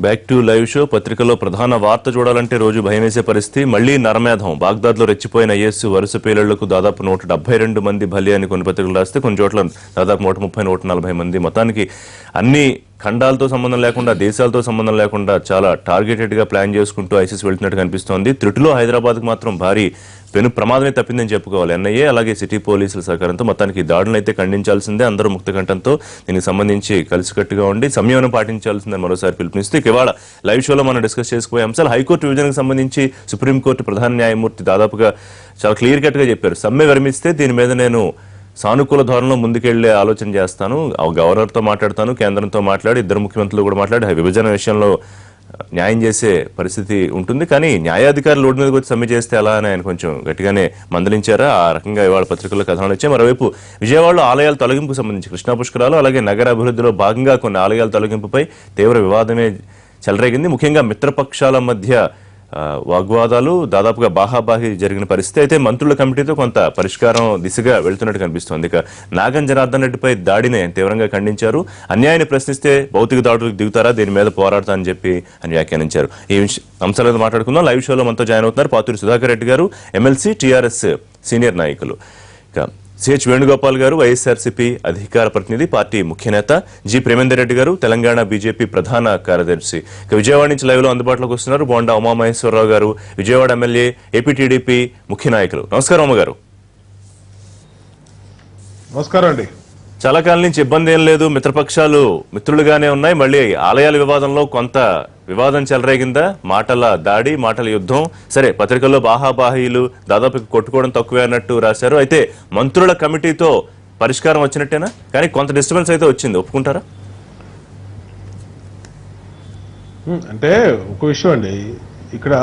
Back to live show. పత్రికలో ప్రధాన వార్త చూడాలంటే రోజు భయమేసే పరిస్థితి. మళ్లీ నరమేధం. బాగ్దాద్లో రెచ్చిపోయిన ఐఎస్ వరుస పేలుళ్లకు దాదాపు 172 మంది బలి అని కొన్ని పత్రికలు రాస్తే, కొన్ని చోట్ల దాదాపు 130, 140 మంది. మొత్తానికి అన్ని ఖండాలతో సంబంధం లేకుండా, దేశాలతో సంబంధం లేకుండా చాలా టార్గెటెడ్ గా ప్లాన్ చేసుకుంటూ ఐసిస్ వెళ్తున్నట్టు కనిపిస్తోంది. త్రుటిలో హైదరాబాద్ కు మాత్రం భారీ పెను ప్రమాదమే తప్పిందని చెప్పుకోవాలి. ఎన్ఐఏ అలాగే సిటీ పోలీసుల సహకారంతో మొత్తానికి దాడులను అయితే ఖండించాల్సిందే. అందరూ ముక్తకంఠంతో దీనికి సంబంధించి కలిసికట్టుగా ఉండి సంయమనం పాటించాల్సిందని మరోసారి పిలుపునిస్తూ ఇవాళ లైవ్ షోలో మనం డిస్కస్ చేసుకునే అంశాలు. హైకోర్టు విభజనకు సంబంధించి సుప్రీంకోర్టు ప్రధాన న్యాయమూర్తి దాదాపుగా చాలా క్లియర్ కట్ గా చెప్పారు. సమ్మె విరమిస్తే దీని మీద నేను సానుకూల ధోరణిలో ముందుకెళ్లే ఆలోచన చేస్తాను, గవర్నర్తో మాట్లాడతాను, కేంద్రంతో మాట్లాడి ఇద్దరు ముఖ్యమంత్రులు కూడా మాట్లాడి విభజన విషయంలో న్యాయం చేసే పరిస్థితి ఉంటుంది. కానీ న్యాయాధికారులు రోడ్డు మీదకి వచ్చి సమ్మె చేస్తే ఎలా అని ఆయన కొంచెం గట్టిగానే మందలించారా. ఆ రకంగా ఇవాళ పత్రికల్లో కథనాలు వచ్చాయి. మరోవైపు విజయవాడలో ఆలయాల తొలగింపుకు సంబంధించి కృష్ణా పుష్కరాలు అలాగే నగర అభివృద్ధిలో భాగంగా కొన్ని ఆలయాల తొలగింపుపై తీవ్ర వివాదమే చెలరేగింది. ముఖ్యంగా మిత్రపక్షాల మధ్య వాగ్వాదాలు దాదాపుగా బాహాబాహి జరిగిన పరిస్థితి. అయితే మంత్రుల కమిటీతో కొంత పరిష్కారం దిశగా వెళ్తున్నట్టు కనిపిస్తోంది. ఇక నాగం జనార్దన్ రెడ్డిపై దాడిని తీవ్రంగా ఖండించారు. అన్యాయాన్ని ప్రశ్నిస్తే భౌతిక దాడులకు దిగుతారా, దీని మీద పోరాడతా అని చెప్పి అని వ్యాఖ్యానించారు. ఈ అంశాల మీద మాట్లాడుకుందాం. లైవ్ షోలో మనతో జాయిన్ అవుతున్నారు పాతూరి సుధాకర్ రెడ్డి గారు, ఎమ్మెల్సీ, టీఆర్ఎస్ సీనియర్ నాయకులు. ఇక సిహెచ్ వేణుగోపాల్ గారు, వైఎస్ఆర్సీపీ అధికార ప్రతినిధి, పార్టీ ముఖ్య నేత, జి ప్రేమేందర్ రెడ్డి గారు, తెలంగాణ బీజేపీ ప్రధాన కార్యదర్శి. ఇక విజయవాడ నుంచి లైవ్ లో అందుబాటులోకి వస్తున్నారు బోండా ఉమామహేశ్వరరావు గారు, విజయవాడ ఎమ్మెల్యే, ఏపీ టీడీపీ ముఖ్య నాయకులు. నమస్కారం అమ్మగారు. నమస్కారం అండి. చాలా కాలం నుంచి ఇబ్బంది ఏం లేదు, మిత్రపక్షాలు మిత్రులుగానే ఉన్నాయి. మళ్ళీ ఆలయాల వివాదంలో కొంత వివాదం చెలరేగిందా, మాటల దాడి, మాటల యుద్ధం. సరే, పత్రికల్లో బాహాబాహీలు దాదాపు కొట్టుకోవడం తక్కువే అన్నట్టు రాశారు. అయితే మంత్రుల కమిటీతో పరిష్కారం వచ్చినట్టేనా? కానీ కొంత డిస్టర్బెన్స్ అయితే వచ్చింది, ఒప్పుకుంటారా? అంటే ఒక విషయం అండి, ఇక్కడ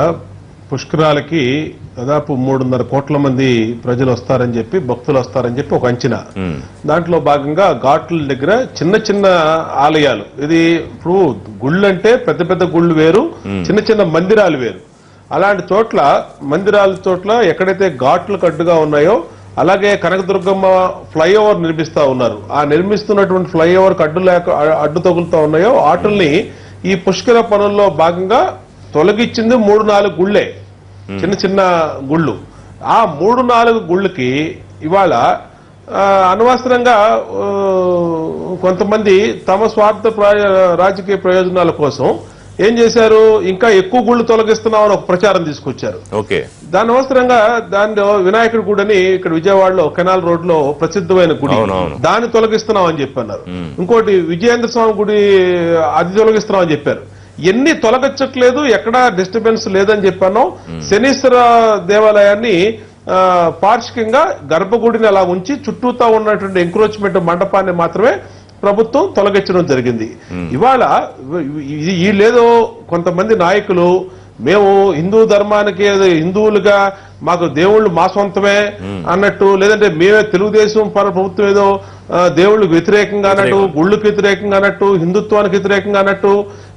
పుష్కరాలకి దాదాపు 3.5 కోట్ల మంది ప్రజలు వస్తారని చెప్పి, భక్తులు వస్తారని చెప్పి ఒక అంచనా. దాంట్లో భాగంగా ఘాట్ల దగ్గర చిన్న చిన్న ఆలయాలు, ఇది ఇప్పుడు గుళ్ళు అంటే పెద్ద పెద్ద గుళ్ళు వేరు, చిన్న చిన్న మందిరాలు వేరు. అలాంటి చోట్ల, మందిరాల చోట్ల ఎక్కడైతే ఘాట్లకు అడ్డుగా ఉన్నాయో, అలాగే కనకదుర్గమ్మ ఫ్లైఓవర్ నిర్మిస్తా ఉన్నారు. ఆ నిర్మిస్తున్నటువంటి ఫ్లైఓవర్ అడ్డు తగులుతా ఉన్నాయో వాటిల్ని ఈ పుష్కర పనుల్లో భాగంగా తొలగించింది 3-4 గుళ్లే, చిన్న చిన్న గుళ్ళు. ఆ 3-4 గుళ్ళకి ఇవాళ అనవసరంగా కొంతమంది తమ స్వార్థ రాజకీయ ప్రయోజనాల కోసం ఏం చేశారు, ఇంకా ఎక్కువ గుళ్ళు తొలగిస్తున్నామని ఒక ప్రచారం తీసుకొచ్చారు. దాని అవసరంగా దానిలో వినాయకుడి గుడిని ఇక్కడ విజయవాడలో కెనాల్ రోడ్ లో ప్రసిద్ధమైన గుడి, దాన్ని తొలగిస్తున్నాం అని చెప్పన్నారు. ఇంకోటి విజయేంద్ర స్వామి గుడి, అది తొలగిస్తున్నాం అని చెప్పారు. ఎన్ని తొలగచ్చట్లేదు, ఎక్కడా డిస్టర్బెన్స్ లేదని చెప్పాను. శనీశ్వర దేవాలయాన్ని పార్షికంగా గర్భగుడిని అలా ఉంచి చుట్టూతా ఉన్నటువంటి ఎంక్రోచ్మెంట్ మండపాన్ని మాత్రమే ప్రభుత్వం తొలగించడం జరిగింది. ఇవాళ వీళ్ళేదో కొంతమంది నాయకులు మేము హిందూ ధర్మానికి, హిందువులుగా మాకు దేవుళ్ళు మా సొంతమే అన్నట్టు, లేదంటే మేమే తెలుగుదేశం ప్రభుత్వం ఏదో దేవుళ్ళకి వ్యతిరేకంగా అన్నట్టు, గుళ్ళకి వ్యతిరేకంగా అన్నట్టు, హిందుత్వానికి వ్యతిరేకంగా అన్నట్టు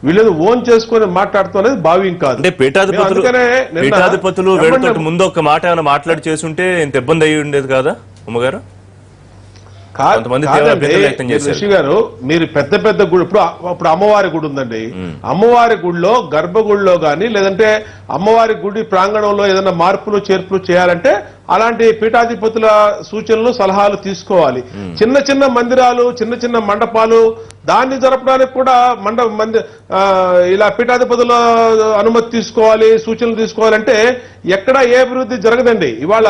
వీళ్ళేదో ఓన్ చేసుకుని మాట్లాడుతూ అనేది భావ్యం కాదు. అంటే పీఠాధిపతులు వీళ్ళతో ముందు ఒక మాట ఏమైనా మాట్లాడి చేస్తుంటే ఇంత ఇబ్బంది అయ్యి ఉండేది కాదా అమ్మగారు? ఋషి గారు, మీరు పెద్ద పెద్ద గుడి, ఇప్పుడు అమ్మవారి గుడి ఉందండి, అమ్మవారి గుడిలో గర్భగుడిలో గాని లేదంటే అమ్మవారి గుడి ప్రాంగణంలో ఏదైనా మార్పులు చేర్పులు చేయాలంటే అలాంటి పీఠాధిపతుల సూచనలు సలహాలు తీసుకోవాలి. చిన్న చిన్న మందిరాలు, చిన్న చిన్న మండపాలు, దాన్ని జరపడానికి కూడా ఇలా పీఠాధిపతుల అనుమతి తీసుకోవాలి, సూచనలు తీసుకోవాలంటే ఎక్కడా ఏ అభివృద్ధి జరగదండి. ఇవాళ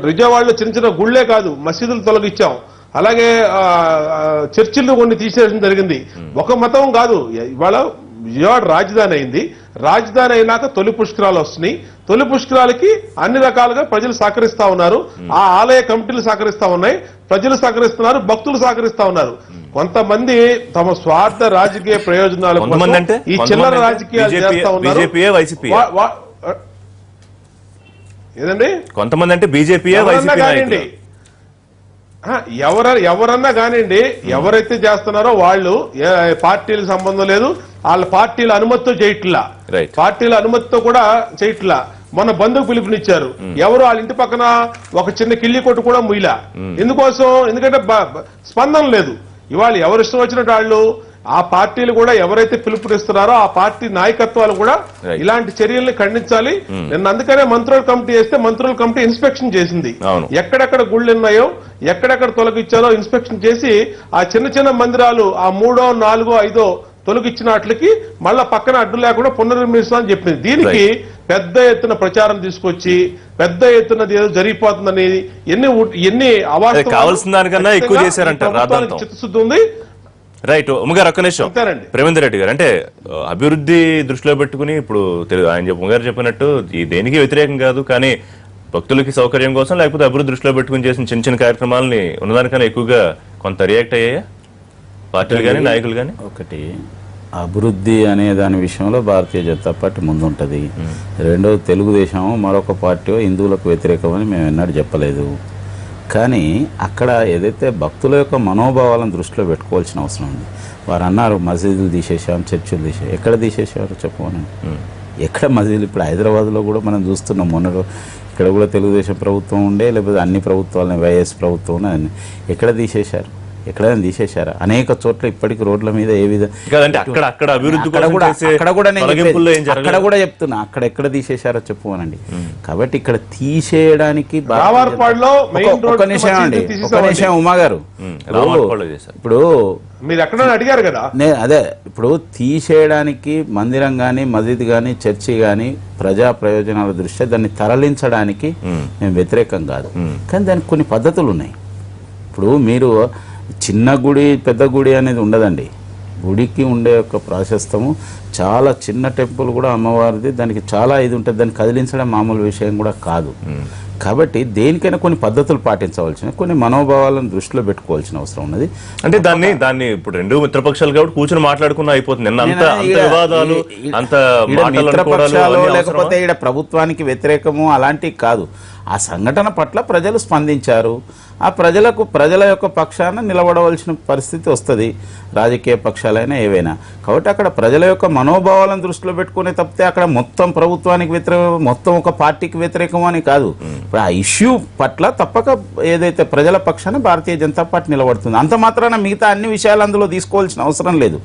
విజయవాడలో చిన్న చిన్న గుళ్లే కాదు, మసీదులు తొలగించాం, అలాగే చర్చిలు కొన్ని తీసేయడం జరిగింది. ఒక మతం కాదు, ఇవాళ విజయవాడ రాజధాని అయింది. రాజధాని అయినాక తొలి పుష్కరాలు వస్తున్నాయి. తొలి పుష్కరాలకి అన్ని రకాలుగా ప్రజలు సహకరిస్తా ఉన్నారు. ఆ ఆలయ కమిటీలు సహకరిస్తా ఉన్నాయి, ప్రజలు సహకరిస్తున్నారు, భక్తులు సహకరిస్తా ఉన్నారు. కొంతమంది తమ స్వార్థ రాజకీయ ప్రయోజనాల కోసం ఈ చిల్లర రాజకీయాలు చేస్తా ఉన్నారు. ఏదండి, కొంతమంది అంటే బీజేపీ కానివ్వండి, ఎవరన్నా కానివ్వండి, ఎవరైతే చేస్తున్నారో వాళ్ళు పార్టీలకు సంబంధం లేదు, వాళ్ళ పార్టీల అనుమతితో చేయట్లా, పార్టీల అనుమతితో కూడా చేయట్లా. మొన్న బంధుకు పిలుపునిచ్చారు, ఎవరు వాళ్ళ ఇంటి పక్కన ఒక చిన్న కిల్లి కొట్టు కూడా ముయ్యలా. ఎందుకోసం? ఎందుకంటే స్పందన లేదు. ఇవాళ ఎవరు ఇష్టం వచ్చినట్టు వాళ్ళు ఆ పార్టీలు కూడా ఎవరైతే పిలుపునిస్తున్నారో ఆ పార్టీ నాయకత్వాలు కూడా ఇలాంటి చర్యల్ని ఖండించాలి. నిన్న అందుకనే మంత్రుల కమిటీ వేస్తే మంత్రుల కమిటీ ఇన్స్పెక్షన్ చేసింది. ఎక్కడెక్కడ గుళ్ళు ఉన్నాయో ఎక్కడెక్కడ తొలగించాలో ఇన్స్పెక్షన్ చేసి ఆ చిన్న చిన్న మందిరాలు ఆ 3, 4, 5 తొలగించినట్లకి మళ్ళా పక్కన అడ్డు లేకుండా పునర్నిర్మిస్తామని చెప్పింది. దీనికి పెద్ద ఎత్తున ప్రచారం తీసుకొచ్చి పెద్ద ఎత్తున ఏదో జరిగిపోతుందని ఎన్ని కావాల్సిన దానికన్నా ఎక్కువ చేశారంటారు. చిత్తశుద్ధి ఉంది. రైట్. ఉమ్మగారు ఒక్క నిమిషం. ప్రేమేందర్ రెడ్డి గారు, అంటే అభివృద్ధి దృష్టిలో పెట్టుకుని ఇప్పుడు ఆయన ఉమ్మగారు చెప్పినట్టు ఈ దేనికి వ్యతిరేకం కాదు, కానీ భక్తులకి సౌకర్యం కోసం లేకపోతే అభివృద్ధి దృష్టిలో పెట్టుకుని చేసిన చిన్న చిన్న కార్యక్రమాలని ఉన్నదానికన్నా ఎక్కువగా కొంత రియాక్ట్ అయ్యాయా పార్టీలు కానీ నాయకులు కానీ? ఒకటి, అభివృద్ధి అనే దాని విషయంలో భారతీయ జనతా పార్టీ ముందుంటుంది. రెండోది, తెలుగుదేశం మరొక పార్టీ హిందువులకు వ్యతిరేకమని మేము ఎన్నడూ చెప్పలేదు. కానీ అక్కడ ఏదైతే భక్తుల యొక్క మనోభావాలను దృష్టిలో పెట్టుకోవాల్సిన అవసరం ఉంది. వారు అన్నారు మసీదులు తీసేసాం, చర్చిలు తీసేసాం. ఎక్కడ తీసేసారు చెప్పమని? ఎక్కడ మసీదులు? ఇప్పుడు హైదరాబాద్లో కూడా మనం చూస్తున్నాం. మొన్న ఇక్కడ కూడా తెలుగుదేశం ప్రభుత్వం ఉండే, లేకపోతే అన్ని ప్రభుత్వాలని వైఎస్ ప్రభుత్వం ఎక్కడ తీసేశారు? ఎక్కడైనా తీసేశారా? అనేక చోట్ల ఇప్పటికి రోడ్ల మీద ఏ విధంగా అక్కడ కూడా చెప్తున్నా, అక్కడ ఎక్కడ తీసేశారో చెప్పుకోనండి. కాబట్టి ఇక్కడ తీసేయడానికి ఒక నిమిషం అండి, ఒక నిమిషం ఉమా గారు, ఇప్పుడు మీరు ఎక్కడ అడిగారు కదా, అదే ఇప్పుడు తీసేయడానికి మందిరం గాని మసీద్ గాని చర్చి గాని ప్రజా ప్రయోజనాల దృష్ట్యా దాన్ని తరలించడానికి మేము వ్యతిరేకం కాదు. కానీ దానికి కొన్ని పద్ధతులు ఉన్నాయి. ఇప్పుడు మీరు చిన్న గుడి పెద్ద గుడి అనేది ఉండదండి. గుడికి ఉండే ఒక ప్రాశస్తము చాలా చిన్న టెంపుల్ కూడా అమ్మవారిది, దానికి చాలా ఇది ఉంటుంది. దాన్ని కదిలించడం మామూలు విషయం కూడా కాదు. కాబట్టి దేనికైనా కొన్ని పద్ధతులు పాటించవలసిన, కొన్ని మనోభావాలను దృష్టిలో పెట్టుకోవాల్సిన అవసరం ఉన్నది. అంటే దాన్ని ఇప్పుడు రెండు మిత్రపక్షాలు కాబట్టి కూర్చొని మాట్లాడుకున్నా అయిపోతుంది. మిత్రపక్షాలు లేకపోతే ఇక్కడ ప్రభుత్వానికి వ్యతిరేకము అలాంటివి కాదు. ఆ సంఘటన పట్ల ప్రజలు స్పందించారు. ఆ ప్రజల యొక్క పక్షాన నిలబడవలసిన పరిస్థితి వస్తుంది, రాజకీయ పక్షాలైనా ఏవైనా. కాబట్టి అక్కడ ప్రజల యొక్క మనోభావాలను దృష్టిలో పెట్టుకునే తప్పితే అక్కడ మొత్తం ప్రభుత్వానికి వ్యతిరేకం, మొత్తం ఒక పార్టీకి వ్యతిరేకం అని కాదు. ఇప్పుడు ఆ ఇష్యూ పట్ల తప్పక ఏదైతే ప్రజల పక్షాన భారతీయ జనతా పార్టీ నిలబడుతుంది. అంత మాత్రాన మిగతా అన్ని విషయాలు అందులో తీసుకోవాల్సిన అవసరం లేదు.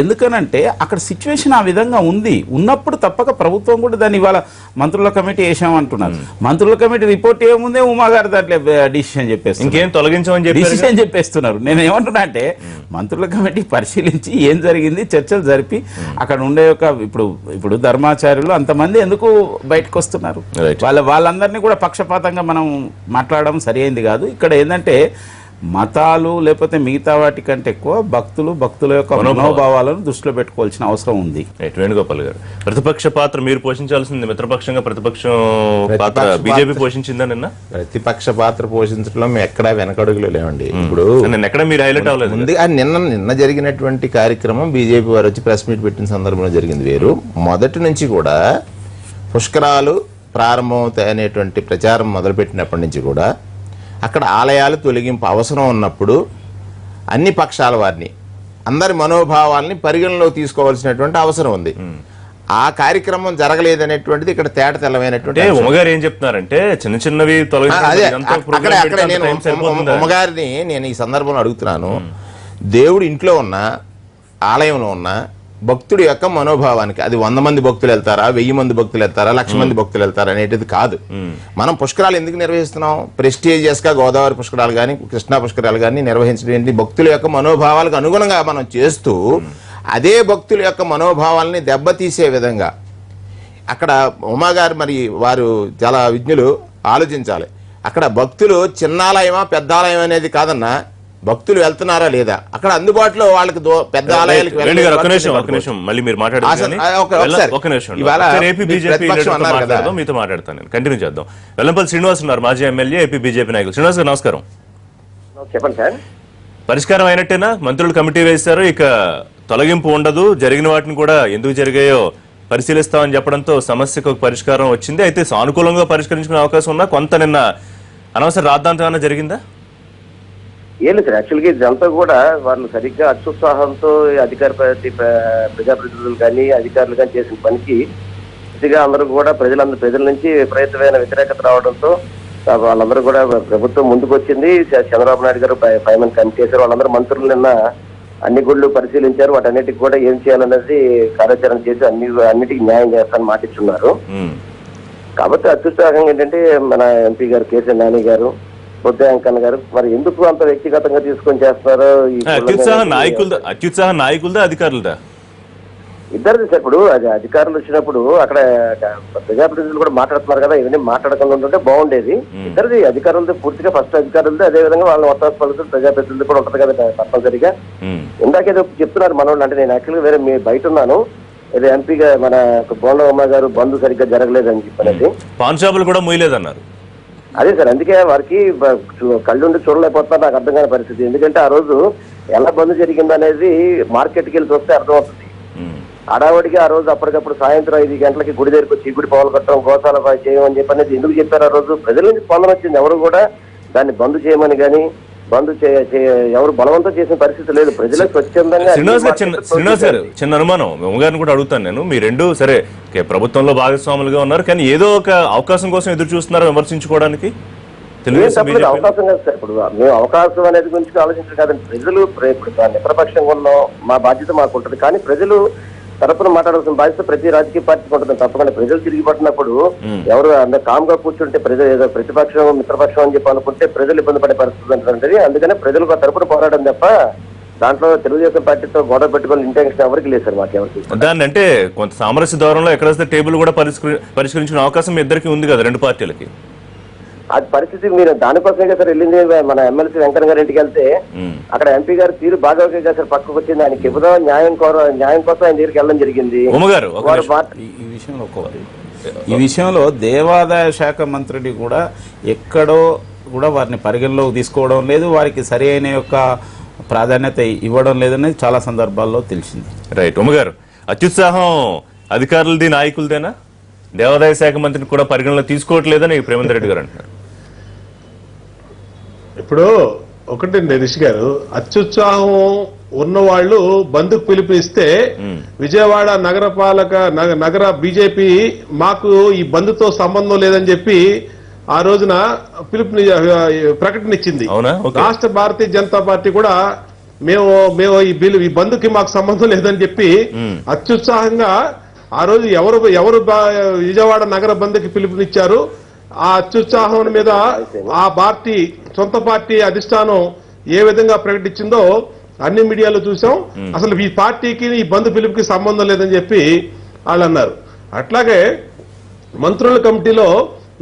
ఎందుకనంటే అక్కడ సిచ్యువేషన్ ఆ విధంగా ఉంది. ఉన్నప్పుడు తప్పక ప్రభుత్వం కూడా దాన్ని ఇవాళ మంత్రుల కమిటీ వేసామంటున్నారు. మంత్రుల కమిటీ రిపోర్ట్ ఏముందే ఉమా గారు దాంట్లో డిసిషన్ చెప్పేస్తున్నారు. నేను ఏమంటున్నా అంటే మంత్రుల కమిటీ పరిశీలించి ఏం జరిగింది చర్చలు జరిపి అక్కడ ఉండే ఇప్పుడు ధర్మాచార్యులు అంతమంది ఎందుకు బయటకు వస్తున్నారు? వాళ్ళందరినీ కూడా పక్షపాతంగా మనం మాట్లాడడం సరైనది కాదు. ఇక్కడ ఏంటంటే మతాలు లేకపోతే మిగతా వాటి కంటే ఎక్కువ భక్తుల యొక్క మనోభావాలను దృష్టిలో పెట్టుకోవాల్సిన అవసరం ఉంది. వేణుగోపాల్ గారు, ప్రతిపక్ష పాత్ర మీరు పోషించాల్సింది, మిత్రపక్షంగా ప్రతిపక్షం పాత్ర బీజేపీ పోషించిందా? నిన్న ప్రతిపక్ష పాత్ర పోషించడంలో మేము ఎక్కడా వెనకడుగులు లేవండి. ఇప్పుడు ఎక్కడ మీరు హైలైట్ అవ్వలేదు. ముందుగా నిన్న జరిగినటువంటి కార్యక్రమం బీజేపీ వారు వచ్చి ప్రెస్ మీట్ పెట్టిన సందర్భంలో జరిగింది వేరు. మొదటి నుంచి కూడా పుష్కరాలు ప్రారంభమవుతాయి అనేటువంటి ప్రచారం మొదలుపెట్టినప్పటి నుంచి కూడా అక్కడ ఆలయాలు తొలగింపు అవసరం ఉన్నప్పుడు అన్ని పక్షాల వారిని, అందరి మనోభావాల్ని పరిగణలోకి తీసుకోవాల్సినటువంటి అవసరం ఉంది. ఆ కార్యక్రమం జరగలేదనేటువంటిది ఇక్కడ తేట తెల్లమైనటువంటి. ఉమ్మగారు ఏం చెప్తున్నారంటే చిన్న చిన్నవి ఉమ్మగారిని నేను ఈ సందర్భంలో అడుగుతున్నాను, దేవుడు ఇంట్లో ఉన్న ఆలయంలో ఉన్న భక్తుడి యొక్క మనోభావానికి, అది 100 మంది భక్తులు వెళ్తారా, 1000 మంది భక్తులు వెళ్తారా, 1,00,000 మంది భక్తులు వెళ్తారా అనేటిది కాదు. మనం పుష్కరాలు ఎందుకు నిర్వహిస్తున్నాం? ప్రెస్టీజియస్ గా గోదావరి పుష్కరాలు కానీ కృష్ణా పుష్కరాలు కానీ నిర్వహించడం భక్తుల యొక్క మనోభావాలకు అనుగుణంగా మనం చేస్తూ అదే భక్తుల యొక్క మనోభావాలని దెబ్బతీసే విధంగా అక్కడ ఉమాగారు మరి వారు చాలా విజ్ఞులు, ఆలోచించాలి. అక్కడ భక్తులు చిన్నాలయమా పెద్దాలయం అనేది కాదన్నా, భక్తులు వెళ్తున్నారా లేదా, అక్కడ అందుబాటులో వాళ్ళకి పెద్ద ఆలయాలకు మీతో మాట్లాడతాను. నేను కంటిన్యూ చేద్దాం. వెల్లంపల్లి శ్రీనివాస్ ఉన్నారు, మాజీ ఎమ్మెల్యే, ఏపీ బీజేపీ నాయకులు. శ్రీనివాస్ గారు నమస్కారం. చెప్పండి సార్. పరిష్కారం అయినట్టేనా? మంత్రులు కమిటీ వేశారు, ఇక తొలగింపు ఉండదు, జరిగిన వాటిని కూడా ఎందుకు జరిగాయో పరిశీలిస్తామని చెప్పడంతో సమస్యకు ఒక పరిష్కారం వచ్చింది. అయితే సానుకూలంగా పరిష్కరించుకునే అవకాశం ఉన్నా కొంత నిన్న అనవసర రాద్ధాంతం ఏమైనా జరిగిందా? ఏం లేదు సార్, యాక్చువల్గా ఇదంతా కూడా వాళ్ళు సరిగ్గా అత్యుత్సాహంతో అధికార ప్రజాప్రతినిధులు కానీ అధికారులు కానీ చేసిన పనికి పూర్తిగా అందరూ కూడా ప్రజల నుంచి విపరీతమైన వ్యతిరేకత రావడంతో వాళ్ళందరూ కూడా ప్రభుత్వం ముందుకు వచ్చింది. చంద్రబాబు నాయుడు గారు ఫైనాన్స్ కమిటీ చేశారు. వాళ్ళందరూ మంత్రులు నిన్న అన్ని గుళ్ళు పరిశీలించారు. వాటన్నిటికి కూడా ఏం చేయాలనేది కార్యాచరణ చేసి అన్నిటికీ న్యాయం చేస్తారని మాటిస్తున్నారు. కాబట్టి అత్యుత్సాహంగా ఏంటంటే మన ఎంపీ గారు కేసీ నాని గారు, బొద్ద వెంకన్న గారు మరి ఎందుకు అంత వ్యక్తిగతంగా తీసుకొని చేస్తున్నారో అత్యుత్సాహ నాయకులదా అధికారులదా? ఇద్దరిది సార్. ఇప్పుడు అది అధికారులు వచ్చినప్పుడు అక్కడ ప్రజాప్రతినిధులు కూడా మాట్లాడుతున్నారు కదా, ఇవన్నీ మాట్లాడకుండా ఉంటుంటే బాగుండేది. ఇద్దరిది అధికారులతో పూర్తిగా ఫస్ట్ అధికారులతో, అదే విధంగా వాళ్ళ ఒత్తాసు పలుకుతూ ప్రజాప్రతినిధులు కూడా ఉంటది కదా తప్పనిసరిగా. ఇందాకేదో చెప్తున్నారు మనోళ్ళు, అంటే నేను యాక్చువల్గా వేరే మీ బయట ఉన్నాను, ఏదో ఎంపీగా మన బోండమ్మ గారు బంద్ సరిగ్గా జరగలేదని చెప్పనేది, పాన్ షాపులు కూడా మూయలేదన్నారు. అదే సార్, అందుకే వారికి కళ్ళుండి చూడలేకపోతున్నారు. నాకు అర్థం కాని పరిస్థితి. ఎందుకంటే ఆ రోజు ఎలా బంద్ జరిగిందనేది మార్కెట్కి వెళ్ళి చూస్తే అర్థమవుతుంది. హడావడిగా ఆ రోజు అప్పటికప్పుడు సాయంత్రం 5 గంటలకి గుడి దగ్గరికి వచ్చి గుడి పవలు కట్టడం, గోశాల చేయమని చెప్పనేది ఎందుకు చెప్పారు? ఆ రోజు ప్రజల నుంచి స్పందన వచ్చింది. ఎవరు కూడా దాన్ని బంద్ చేయమని కానీ బంద్ ఎవరు బలవంతం చేసిన పరిస్థితి లేదు. ప్రజలకు స్వచ్ఛందంగా. శ్రీనివాస్ గారు, చిన్న అనుమానం గారిని కూడా అడుగుతాను నేను. మీ రెండు సరే ప్రభుత్వంలో భాగస్వాములుగా ఉన్నారు, కానీ ఏదో ఒక అవకాశం కోసం ఎదురు చూస్తున్నారు విమర్శించుకోవడానికి. అవకాశం కాదు సార్. ఇప్పుడు మేము అవకాశం అనేది గురించి ఆలోచించారు కాదండి. ప్రజలు ఇప్పుడు మిత్రపక్షంగా ఉన్నాం, మా బాధ్యత మాకు ఉంటుంది. కానీ ప్రజలు తరపున మాట్లాడాల్సిన బాధ్యత ప్రతి రాజకీయ పార్టీకి ఉంటుంది. తప్పకుండా ప్రజలు తిరిగి పట్టినప్పుడు ఎవరు కామ్ గా కూర్చుంటే ప్రజలు ఏదో ప్రతిపక్షం మిత్రపక్షం అని చెప్పి అనుకుంటే ప్రజలు ఇబ్బంది పడే పరిస్థితి ఉంటుంది. అందుకనే ప్రజలకు తరపున పోరాడడం తప్ప దాంట్లో తెలుగుదేశం పార్టీతో గొడవ పెట్టుకోవాలి ఇంటెన్షన్ ఎవరికి లేదు సార్. మాకెవరికి దాన్ని అంటే కొంత సామరస్య ధోరణిలో ఎక్కడైతే టేబుల్ కూడా పరిష్కరించిన అవకాశం ఇద్దరికి ఉంది కదా రెండు పార్టీలకి. అది పరిస్థితి మీరు దానికోసమే సార్ వెళ్ళింది. మన ఎమ్మెల్సీ వెంకన్న గారి ఇంటికి వెళ్తే అక్కడ ఎంపీ గారు తీరు బాగా సార్ పక్కకు వచ్చింది. ఆయన చెబుదాం న్యాయం కోసం ఆయన దగ్గరికి వెళ్ళడం జరిగింది. ఈ విషయంలో దేవాదాయ శాఖ మంత్రిని కూడా ఎక్కడో కూడా వారిని పరిగణలోకి తీసుకోవడం లేదు, వారికి సరి అయిన యొక్క ప్రాధాన్యత ఇవ్వడం లేదనేది చాలా సందర్భాల్లో తెలిసింది. రైట్. ఉమ్మగారు, అత్యుత్సాహం అధికారులది నాయకులదేనా? దేవాదాయ శాఖ మంత్రిని కూడా పరిగణలో తీసుకోవట్లేదని ప్రేమేందర్ రెడ్డి గారు అంటున్నారు. ఇప్పుడు ఒకటి రిషి గారు, అత్యుత్సాహం ఉన్నవాళ్లు బంద్కు పిలుపునిస్తే విజయవాడ నగర బీజేపీ మాకు ఈ బంద్తో సంబంధం లేదని చెప్పి ఆ రోజున ప్రకటన ఇచ్చింది. రాష్ట్ర భారతీయ జనతా పార్టీ కూడా మేము ఈ బంద్కి మాకు సంబంధం లేదని చెప్పి అత్యుత్సాహంగా ఆ రోజు ఎవరు విజయవాడ నగర బంద్కి పిలుపునిచ్చారు, ఆ అత్యుత్సాహం మీద ఆ పార్టీ సొంత పార్టీ అధిష్టానం ఏ విధంగా ప్రకటించిందో అన్ని మీడియాలో చూసాం. అసలు ఈ పార్టీకి ఈ బంద్ పిలుపుకి సంబంధం లేదని చెప్పి వాళ్ళు అన్నారు. అట్లాగే మంత్రుల కమిటీలో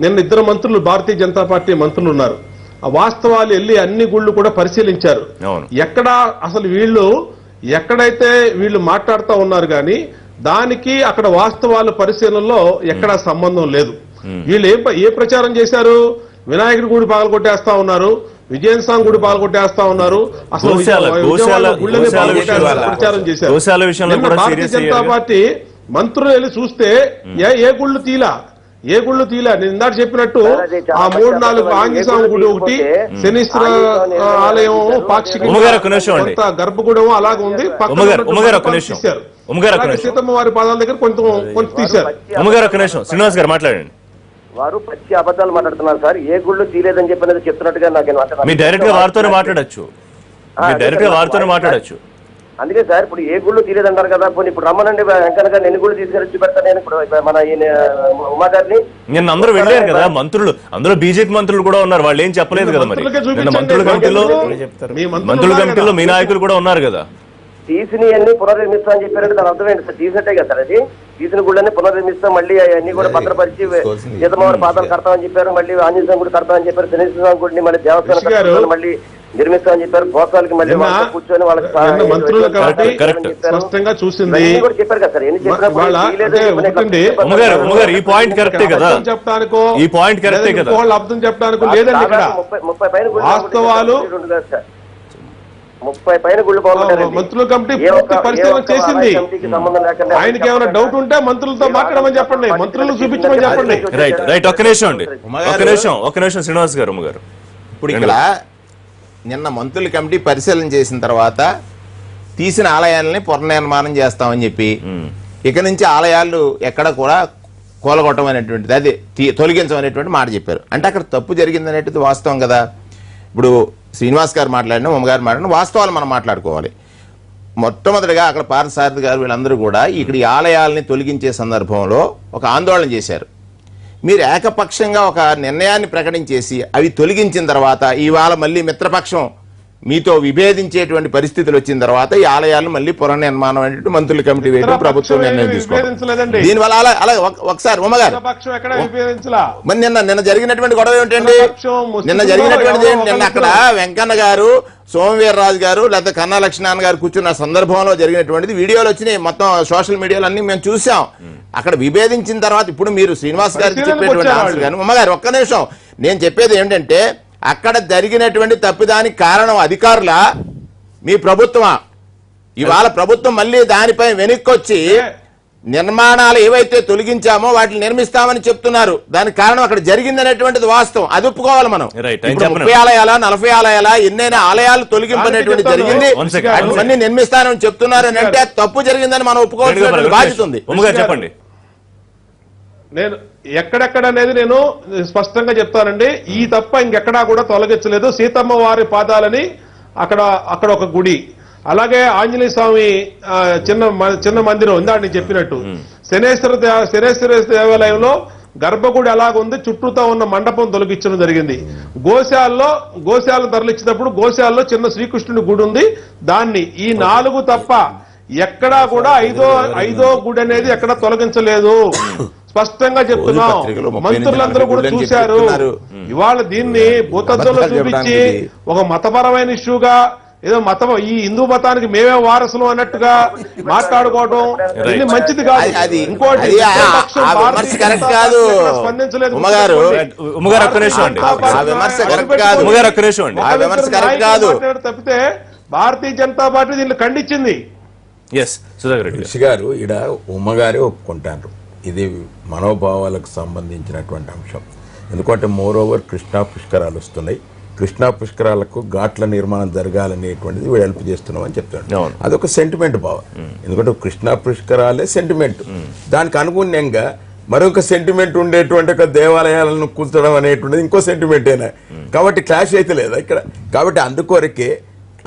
నిన్న 2 మంత్రులు భారతీయ జనతా పార్టీ మంత్రులు ఉన్నారు. ఆ వాస్తవాలు వెళ్ళి అన్ని గుళ్ళు కూడా పరిశీలించారు. ఎక్కడ అసలు ఎక్కడైతే వీళ్ళు మాట్లాడుతూ ఉన్నారు కానీ దానికి అక్కడ వాస్తవాలు పరిశీలనలో ఎక్కడా సంబంధం లేదు. వీళ్ళు ఏ ప్రచారం చేశారు? వినాయకుడి గుడి పగలగొట్టేస్తా ఉన్నారు, విజయన్ స్వామి గుడి పగలగొట్టేస్తా ఉన్నారు, అసలు ప్రచారం చేశారు. భారతీయ జనతా పార్టీ మంత్రులు వెళ్ళి చూస్తే ఏ గుళ్ళు తీలా నేను ఇందాక చెప్పినట్టు ఆ 3-4 ఆంజనేయస్వామి గుడి ఒకటి, శనీశ్వర ఆలయం పాక్షిక గర్భగుడం అలాగే ఉంది. సీతమ్మ వారి పాదాల దగ్గర కొంచెం తీశారు. శ్రీనివాస్ గారు మాట్లాడండి. వారు పచ్చి అబద్ధాలు మాట్లాడుతున్నారు సార్. ఏ గుళ్ళు తీలేదని చెప్పినది చెప్తున్నట్టుగా మీరు డైరెక్ట్ గా వారితోనే మాట్లాడచ్చు. అందుకే సార్ ఇప్పుడు ఏ గుళ్ళు తీలేదంటారు కదా, పోనీ ఇప్పుడు రమ్మనండి వెంకన్న గారిని ఎన్ని గుళ్ళు తీసుకొచ్చి పెడతాను నేను. ఇప్పుడు మన ఉమా గారిని నిన్న అందరూ వెళ్ళారు కదా మంత్రులు, అందులో బీజేపీ మంత్రులు కూడా ఉన్నారు, వాళ్ళు ఏం చెప్పలేదు కదా. మరి మంత్రుల కమిటీలో మీ నాయకులు కూడా ఉన్నారు కదా. తీసిన అన్ని పునర్నిర్మిస్తా అని చెప్పారంటే దాని అర్థం ఏంటి సార్? తీసినట్టే కదా సార్. అది తీసిన గుళ్ళని పునర్నిర్మిస్తాం, మళ్ళీ అన్ని కూడా భద్రపరిచి సీతమ్మవారి పాదాలు కడతామని చెప్పారు, మళ్ళీ ఆంజనేయ గుడి కడతామని చెప్పారు, శనీశ్వర గుడిని మళ్ళీ దేవస్థానం మళ్ళీ నిర్మిస్తామని చెప్పారు, గోసాలకి మళ్ళీ కూర్చొని వాళ్ళకి చూసింది చెప్పారు కదా సార్. ఎన్ని చెప్పడానికి లేదండి. 30 పైన గుళ్ళు మంత్రుల కమిటీ పరిశీలన చేసింది. ఆయనకి ఏమైనా డౌట్ ఉంటే మంత్రులతో మాట్లాడమని చెప్పండి, మంత్రులు చూపించమని చెప్పండి. రైట్. ఒక్క నిమిషం శ్రీనివాస్ గారు. ఇప్పుడు ఇక్కడ నిన్న మంత్రుల కమిటీ పరిశీలన చేసిన తర్వాత తీసిన ఆలయాలని పునర్నిర్మాణం చేస్తామని చెప్పి ఇక నుంచి ఆలయాలు ఎక్కడ కూడా కూలగొట్టం అనేటువంటిది, అది తొలగించం అనేటువంటి మాట చెప్పారు. అంటే అక్కడ తప్పు జరిగింది అనేటువంటిది వాస్తవం కదా. ఇప్పుడు శ్రీనివాస్ గారు మాట్లాడినా, ఉమ్మగారు మాట్లాడినా వాస్తవాలు మనం మాట్లాడుకోవాలి. మొట్టమొదటిగా అక్కడ పార్థసారథి గారు వీళ్ళందరూ కూడా ఇక్కడ ఈ ఆలయాలని తొలగించే సందర్భంలో ఒక ఆందోళన చేశారు. మీరు ఏకపక్షంగా ఒక నిర్ణయాన్ని ప్రకటించేసి అవి తొలగించిన తర్వాత ఇవాళ మళ్ళీ మిత్రపక్షం మీతో విభేదించేటువంటి పరిస్థితులు వచ్చిన తర్వాత ఈ ఆలయాలను మళ్ళీ పునర్నిర్మాణం అనేటువంటి మంత్రుల కమిటీ వేయడం ప్రభుత్వం నిర్ణయం తీసుకోవాలి. దీనివల్ల అలా ఒకసారి ఉమ్మగారు మరి నిన్న జరిగినటువంటి గొడవ ఏమిటండి? నిన్న జరిగినటువంటిది నిన్న అక్కడ వెంకన్న గారు, సోమవీర్రాజు గారు, లేకపోతే కన్నా లక్ష్మీనారాయణ గారు కూర్చున్న సందర్భంలో జరిగినటువంటిది వీడియోలు వచ్చినాయి, మొత్తం సోషల్ మీడియాలో అన్ని మేము చూసాం. అక్కడ విభేదించిన తర్వాత ఇప్పుడు మీరు శ్రీనివాస్ గారికి చెప్పేటువంటి ఆన్సర్ కానీ ఉమ్మగారు ఒక్క నిమిషం, నేను చెప్పేది ఏంటంటే అక్కడ జరిగినటువంటి తప్పిదానికి కారణం అధికారుల మీ ప్రభుత్వమా? ఇవాళ ప్రభుత్వం మళ్ళీ దానిపై వెనక్కొచ్చి నిర్మాణాలు ఏవైతే తొలగించామో వాటిని నిర్మిస్తామని చెప్తున్నారు. దానికి కారణం అక్కడ జరిగింది అనేటువంటిది వాస్తవం, అది ఒప్పుకోవాలి మనం. 30 ఆలయాల 40 ఆలయాల ఎన్నైనా ఆలయాలు తొలగింపనేటువంటి జరిగింది, అన్ని నిర్మిస్తానని చెప్తున్నారు అని అంటే తప్పు జరిగిందని మనం ఒప్పుకోవాల్సిన బాధ్యత ఉంది. చెప్పండి. నేను ఎక్కడెక్కడ అనేది నేను స్పష్టంగా చెప్తానండి. ఈ తప్ప ఇంకెక్కడా కూడా తొలగించలేదు. సీతమ్మ వారి అక్కడ ఒక గుడి, అలాగే ఆంజనేయ స్వామి చిన్న మందిరం ఇందాక నేను చెప్పినట్టు, శనేశ్వర దేవాలయంలో గర్భగుడి అలాగుంది, చుట్టూతో ఉన్న మండపం తొలగించడం జరిగింది. గోశాలను తరలించినప్పుడు గోశాలలో చిన్న శ్రీకృష్ణుడి గుడి ఉంది, దాన్ని ఈ 4 తప్ప ఎక్కడా కూడా ఐదో గుడి అనేది ఎక్కడా తొలగించలేదు. స్పష్టంగా చెప్తున్నాం, మంత్రులందరూ కూడా చూశారు. ఇవాళ దీన్ని భూతత్వంలో చూపించి ఒక మతపరమైన ఇష్యూగా ఏదో ఈ హిందూ మతానికి మేమే వారసులు అన్నట్టుగా మాట్లాడుకోవడం ఇది మంచిది కాదు. ఇంకోటి స్పందించలేదు. తప్పితే భారతీయ జనతా పార్టీ దీన్ని ఖండించింది. గారు ఈడ ఉమ్మగారే ఒప్పుకుంటారు, ఇది మనోభావాలకు సంబంధించినటువంటి అంశం. ఎందుకంటే మోరోవర్ కృష్ణా పుష్కరాలు వస్తున్నాయి, కృష్ణా పుష్కరాలకు ఘాట్ల నిర్మాణం జరగాలనేటువంటిది వీడు హెల్ప్ చేస్తున్నాం అని చెప్తాడు. అదొక సెంటిమెంట్ భావం. ఎందుకంటే కృష్ణా పుష్కరాలే సెంటిమెంట్, దానికి అనుగుణ్యంగా మరొక సెంటిమెంట్ ఉండేటువంటి ఒక దేవాలయాలను కూల్చడం అనేటువంటిది ఇంకో సెంటిమెంటేనా, కాబట్టి క్లాష్ అయితే లేదా ఇక్కడ. కాబట్టి అందుకొరకే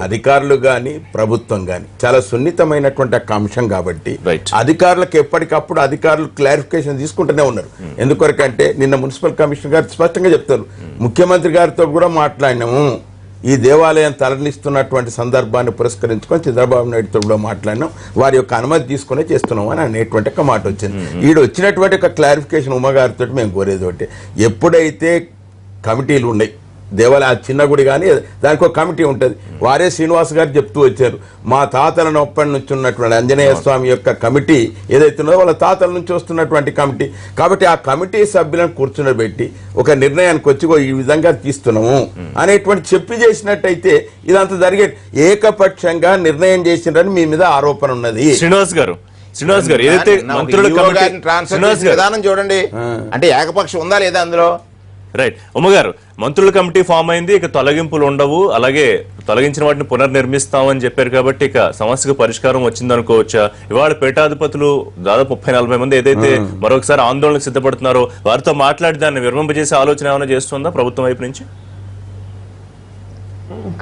అధికారులు గాని ప్రభుత్వం గాని చాలా సున్నితమైనటువంటి అంశం కాబట్టి అధికారులకు ఎప్పటికప్పుడు అధికారులు క్లారిఫికేషన్ తీసుకుంటూనే ఉన్నారు. ఎందుకొరకంటే నిన్న మున్సిపల్ కమిషనర్ గారు స్పష్టంగా చెప్తారు, ముఖ్యమంత్రి గారితో కూడా మాట్లాడినాము, ఈ దేవాలయం తరలిస్తున్నటువంటి సందర్భాన్ని పురస్కరించుకొని చంద్రబాబు నాయుడుతో కూడా మాట్లాడినాం, వారి యొక్క అనుమతి తీసుకునే చేస్తున్నాం అని అనేటువంటి ఒక మాట వచ్చింది. ఈడు వచ్చినటువంటి ఒక క్లారిఫికేషన్ ఉమ్మగారితో మేము కోరేది ఒకటి, ఎప్పుడైతే కమిటీలు ఉన్నాయి దేవాలయ చిన్న గుడి కానీ దానికి ఒక కమిటీ ఉంటుంది, వారే శ్రీనివాస్ గారు చెప్తూ వచ్చారు, మా తాతల నొప్పటి నుంచి ఉన్నటువంటి ఆంజనేయ స్వామి యొక్క కమిటీ ఏదైతే ఉన్నదో వాళ్ళ తాతల నుంచి వస్తున్నటువంటి కమిటీ, కాబట్టి ఆ కమిటీ సభ్యులను కూర్చునబెట్టి ఒక నిర్ణయానికి వచ్చి ఈ విధంగా తీస్తున్నాము అనేటువంటి చెప్పి చేసినట్టయితే ఇదంతా జరిగే. ఏకపక్షంగా నిర్ణయం చేసినని మీ మీద ఆరోపణ ఉన్నది. శ్రీనివాస్ గారు ఏదైతే మంత్రుల విధానం చూడండి, అంటే ఏకపక్షం ఉందా లేదా అందులో? రైట్. ఉమ్మగారు, మంత్రుల కమిటీ ఫామ్ అయింది, ఇక తొలగింపులు ఉండవు, అలాగే తొలగించిన వాటిని పునర్నిర్మిస్తామని చెప్పారు కాబట్టి ఇక సమస్యకు పరిష్కారం వచ్చిందనుకోవచ్చా? ఇవాళ పీఠాధిపతులు దాదాపు 30-40 మంది ఏదైతే మరొకసారి ఆందోళనకు సిద్ధపడుతున్నారో వారితో మాట్లాడి దాన్ని విరమింపజేసే ఆలోచన ఏమైనా చేస్తుందా ప్రభుత్వం వైపు నుంచి?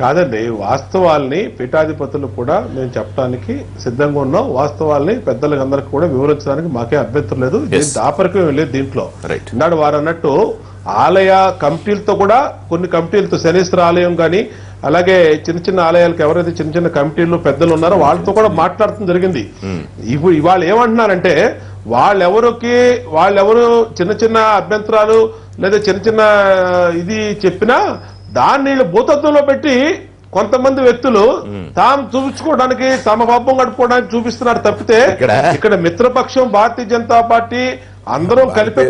కాదండి, వాస్తవాల్ని పీఠాధిపతులు కూడా మేము చెప్పడానికి సిద్ధంగా ఉన్నాం. వాస్తవాల్ని పెద్దలకు అందరికి కూడా వివరించడానికి మాకే అభ్యంతరం లేదు, దాపరికం లేదు దీంట్లో. నాడు వారు అన్నట్టు ఆలయ కమిటీలతో కూడా కొన్ని కమిటీలతో శనేశ్వర ఆలయం కానీ అలాగే చిన్న ఆలయాలకు ఎవరైతే చిన్న కమిటీలు పెద్దలు ఉన్నారో వాళ్ళతో కూడా మాట్లాడటం జరిగింది. ఇప్పుడు ఇవాళ ఏమంటున్నారంటే వాళ్ళెవరు చిన్న అభ్యంతరాలు లేదా చిన్న ఇది చెప్పినా దాన్ని భూతత్వంలో పెట్టి కొంతమంది వ్యక్తులు తాము చూపించుకోవడానికి తమ పాపం గడుపుకోవడానికి చూపిస్తున్నారు తప్పితే ఇక్కడ మిత్రపక్షం భారతీయ జనతా పార్టీ అందరూ కలిపి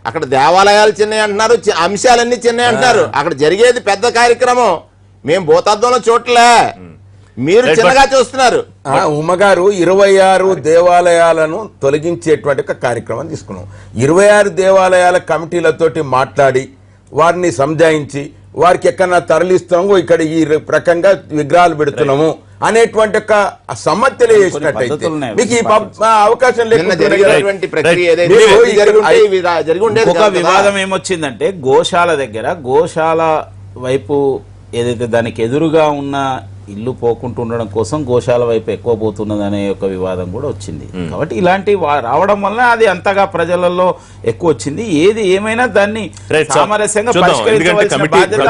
అక్కడ దేవాలయాలు చిన్నవి అంటున్నారు, అంశాలన్నీ చిన్నవి అంటున్నారు. అక్కడ జరిగేది పెద్ద కార్యక్రమం, మేము భూతత్వంలో చూడలే, మీరు చిన్నగా చూస్తున్నారు. ఉమ్మగారు 26 దేవాలయాలను తొలగించేటువంటి ఒక కార్యక్రమం తీసుకున్నాం. 26 దేవాలయాల కమిటీలతోటి మాట్లాడి వారిని సంజాయించి వారికి ఎక్కడన్నా తరలిస్తాము, ఇక్కడ ఈ రకంగా విగ్రహాలు పెడుతున్నాము అనేటువంటి ఒక సమ్మతి తెలియజేసినట్టయితే పద్ధతులు ఉన్నాయి. మీకు ఈ అవకాశం నిన్న లేకుండా జరిగినటువంటి ప్రక్రియ ఏదైతే మీరు ఇది జరిగి ఉంటే ఇవి జరిగి ఉండేది ఒక కాదు కదా. వివాదం ఏమొచ్చిందంటే గోశాల దగ్గర గోశాల వైపు ఏదైతే దానికి ఎదురుగా ఉన్న ఇల్లు పోకుండా ఉండడం కోసం గోశాల వైపు ఎక్కువ పోతున్నది అనే ఒక వివాదం కూడా వచ్చింది. కాబట్టి ఇలాంటి రావడం వల్ల అది అంతగా ప్రజలలో ఎక్కువ వచ్చింది. ఏది ఏమైనా దాన్ని సామరస్యంగా పరిష్కరించవలసిన బాధ్యత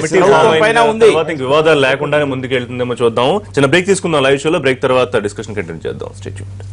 ప్రభుత్వం పైన ఉంది. వివాదాలు లేకుండానే ముందుకు వెళ్తుందేమో చూద్దాం. చిన్న బ్రేక్ తీసుకుందాం లైవ్ షోలో. బ్రేక్ తర్వాత డిస్కషన్ కంటిన్యూ చేద్దాం. Stay tuned.